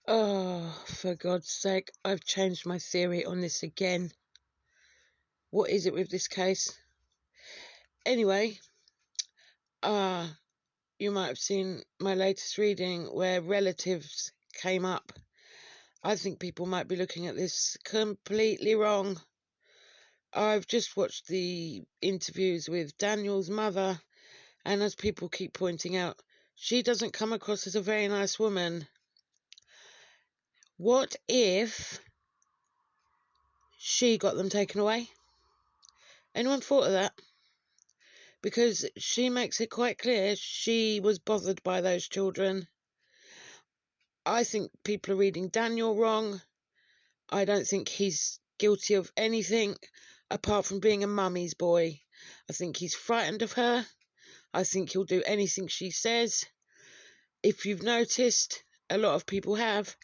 Oh, for God's sake, I've changed my theory on this again. What is it with this case? Anyway, you might have seen my latest reading where relatives came up. I think people might be looking at this completely wrong. I've just watched the interviews with Daniel's mother, and as people keep pointing out, she doesn't come across as a very nice woman. What if she got them taken away? Anyone thought of that? Because she makes it quite clear she was bothered by those children. I think people are reading Daniel wrong. I don't think he's guilty of anything apart from being a mummy's boy. I think he's frightened of her. I think he'll do anything she says. If you've noticed, a lot of people have,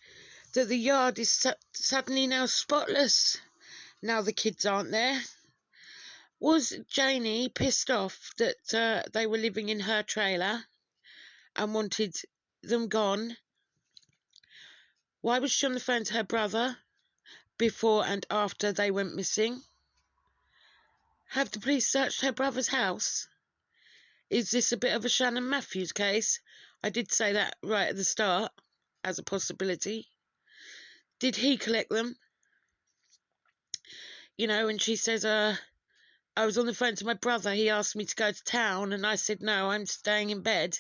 that the yard is suddenly now spotless. Now the kids aren't there. Was Janey pissed off that they were living in her trailer and wanted them gone? Why was she on the phone to her brother before and after they went missing? Have the police searched her brother's house? Is this a bit of a Shannon Matthews case? I did say that right at the start as a possibility. Did he collect them? You know, and she says, I was on the phone to my brother. He asked me to go to town, and I said, no, I'm staying in bed.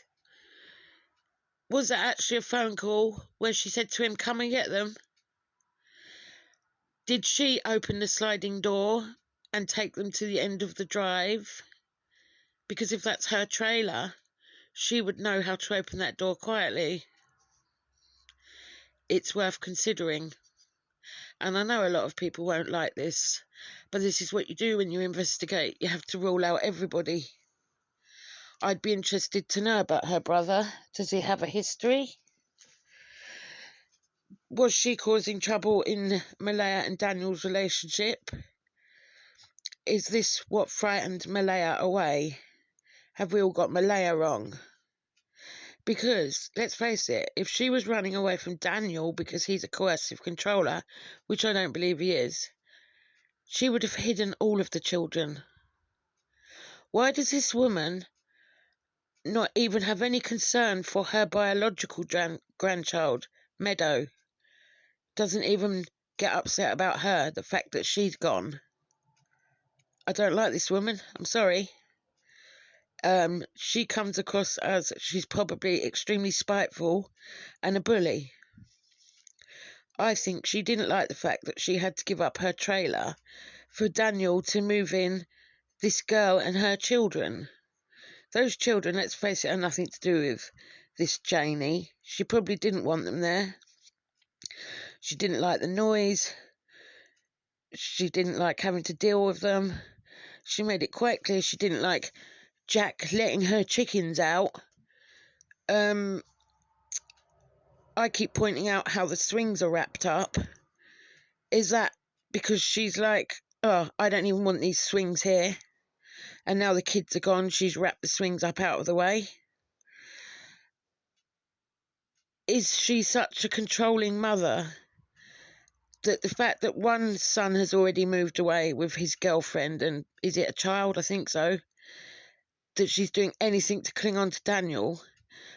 Was that actually a phone call where she said to him, come and get them? Did she open the sliding door and take them to the end of the drive? Because if that's her trailer, she would know how to open that door quietly. It's worth considering. And I know a lot of people won't like this, but this is what you do when you investigate. You have to rule out everybody. I'd be interested to know about her brother. Does he have a history? Was she causing trouble in Maleya and Daniel's relationship? Is this what frightened Maleya away? Have we all got Maleya wrong? Because, let's face it, if she was running away from Daniel because he's a coercive controller, which I don't believe he is, she would have hidden all of the children. Why does this woman not even have any concern for her biological grandchild, Meadow? Doesn't even get upset about her, the fact that she's gone. I don't like this woman. I'm sorry. She comes across as she's probably extremely spiteful and a bully. I think she didn't like the fact that she had to give up her trailer for Daniel to move in this girl and her children. Those children, let's face it, have nothing to do with this Janey. She probably didn't want them there. She didn't like the noise. She didn't like having to deal with them. She made it quite clear she didn't like Jack letting her chickens out. I keep pointing out how the swings are wrapped up. Is that because she's like, oh, I don't even want these swings here, and now the kids are gone, she's wrapped the swings up out of the way? Is she such a controlling mother that the fact that one son has already moved away with his girlfriend, and is it a child? I think so, that she's doing anything to cling on to Daniel,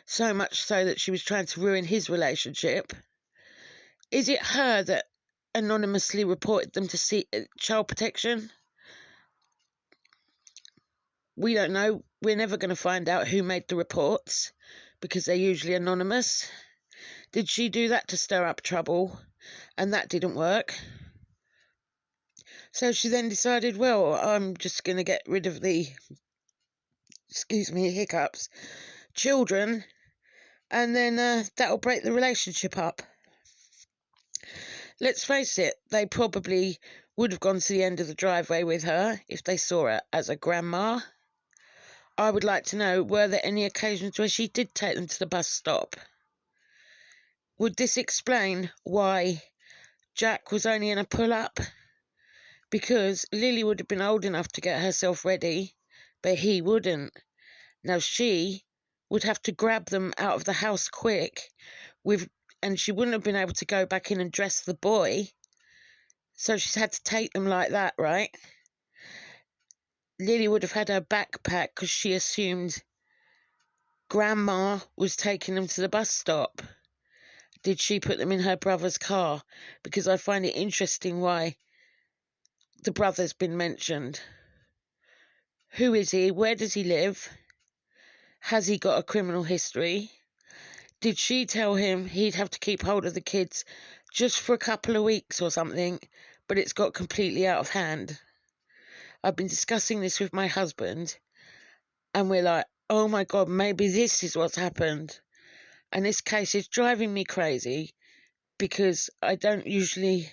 so much so that she was trying to ruin his relationship? Is it her that anonymously reported them to child protection? We don't know. We're never going to find out who made the reports because they're usually anonymous. Did she do that to stir up trouble and that didn't work? So she then decided, well, I'm just going to get rid of the, excuse me, hiccups, children, and then that'll break the relationship up. Let's face it, they probably would have gone to the end of the driveway with her if they saw her as a grandma. I would like to know, were there any occasions where she did take them to the bus stop? Would this explain why Jack was only in a pull-up? Because Lily would have been old enough to get herself ready, but he wouldn't. Now she would have to grab them out of the house quick with and she wouldn't have been able to go back in and dress the boy, so she's had to take them like that, right? Lily would have had her backpack because she assumed Grandma was taking them to the bus stop. Did she put them in her brother's car? Because I find it interesting why the brother's been mentioned. Who is he? Where does he live? Has he got a criminal history? Did she tell him he'd have to keep hold of the kids just for a couple of weeks or something, but it's got completely out of hand? I've been discussing this with my husband, and we're like, oh my God, maybe this is what's happened. And this case is driving me crazy because I don't usually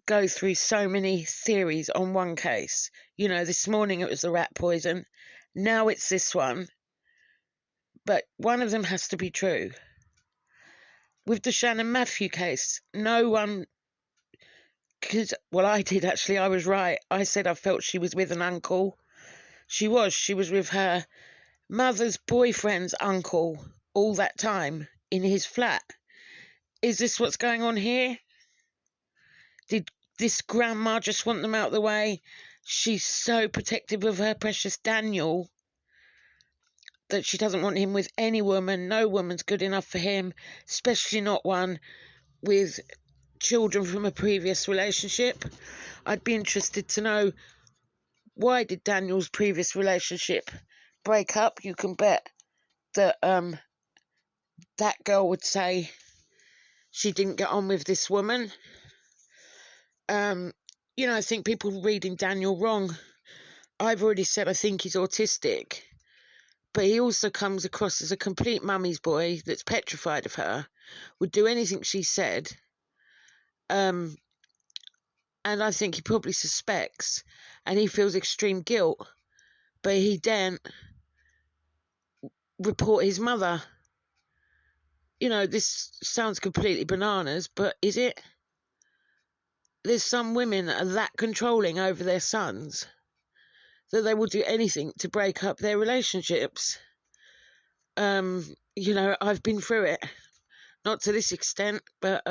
go through so many theories on one case. You know, this morning it was the rat poison. Now it's this one. But one of them has to be true. With the Shannon Matthew case, no one... Well, I did actually. I was right. I said I felt she was with an uncle. She was with her mother's boyfriend's uncle all that time in his flat. Is this what's going on here? Did this grandma just want them out of the way? She's so protective of her precious Daniel that she doesn't want him with any woman. No woman's good enough for him, especially not one with children from a previous relationship. I'd be interested to know, why did Daniel's previous relationship break up? You can bet that that girl would say she didn't get on with this woman. You know, I think people are reading Daniel wrong. I've already said I think he's autistic, but he also comes across as a complete mummy's boy that's petrified of her, would do anything she said. And I think he probably suspects, and he feels extreme guilt, but he daren't report his mother. You know, this sounds completely bananas, but is it? There's some women that are that controlling over their sons that they will do anything to break up their relationships. You know, I've been through it. Not to this extent, but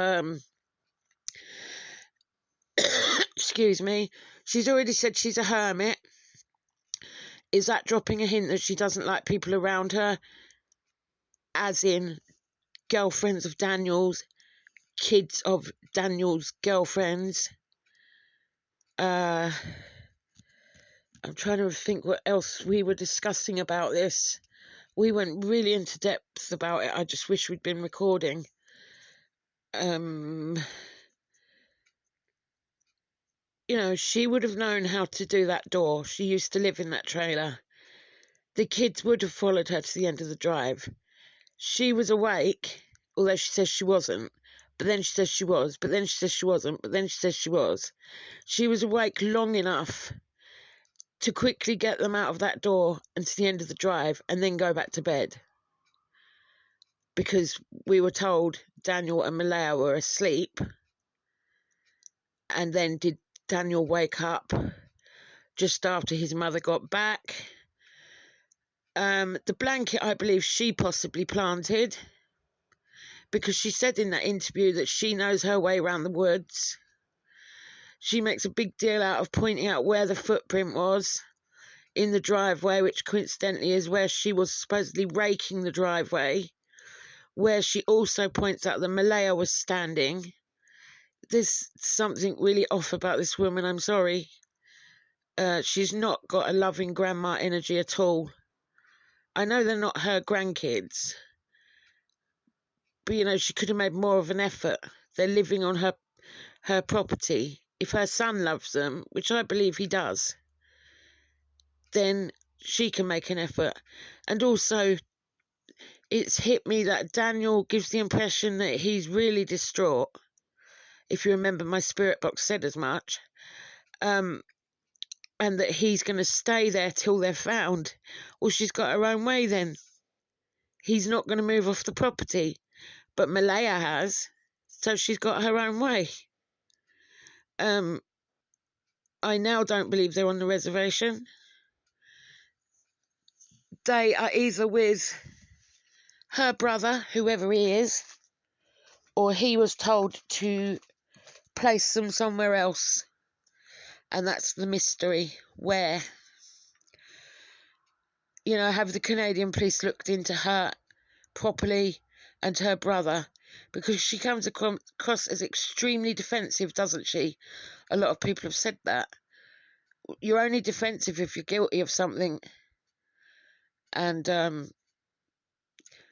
excuse me. She's already said she's a hermit. Is that dropping a hint that she doesn't like people around her? As in girlfriends of Daniel's, kids of Daniel's girlfriends. I'm trying to think what else we were discussing about this. We went really into depth about it. I just wish we'd been recording. You know, she would have known how to do that door. She used to live in that trailer. The kids would have followed her to the end of the drive. She was awake, although she says she wasn't. But then she says she was. But then she says she wasn't. But then she says she was. She was awake long enough to quickly get them out of that door and to the end of the drive and then go back to bed. Because we were told Daniel and Maleya were asleep. And then did Daniel wake up just after his mother got back? The blanket, I believe she possibly planted, because she said in that interview that she knows her way around the woods. She makes a big deal out of pointing out where the footprint was in the driveway, which coincidentally is where she was supposedly raking the driveway, where she also points out that Maleya was standing. There's something really off about this woman, I'm sorry. She's not got a loving grandma energy at all. I know they're not her grandkids, but, you know, she could have made more of an effort. They're living on her property. If her son loves them, which I believe he does, then she can make an effort. And also, it's hit me that Daniel gives the impression that he's really distraught. If you remember, my spirit box said as much. And that he's going to stay there till they're found. Well, she's got her own way then. He's not going to move off the property, but Maleya has, so she's got her own way. I now don't believe they're on the reservation. They are either with her brother, whoever he is, or he was told to place them somewhere else, and that's the mystery. Where, have the Canadian police looked into her properly and her brother, because she comes across as extremely defensive, doesn't she? A lot of people have said that. You're only defensive if you're guilty of something. And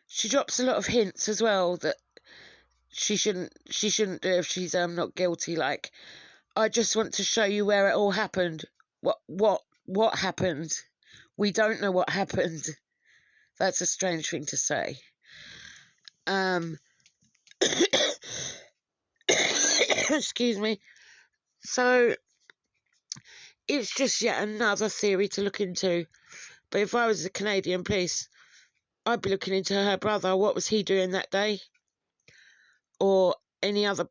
she drops a lot of hints as well that she shouldn't do if she's not guilty. Like, I just want to show you where it all happened. What happened? We don't know what happened. That's a strange thing to say. Excuse me. So it's just yet another theory to look into. But if I was the Canadian police, I'd be looking into her brother. What was he doing that day? Or any other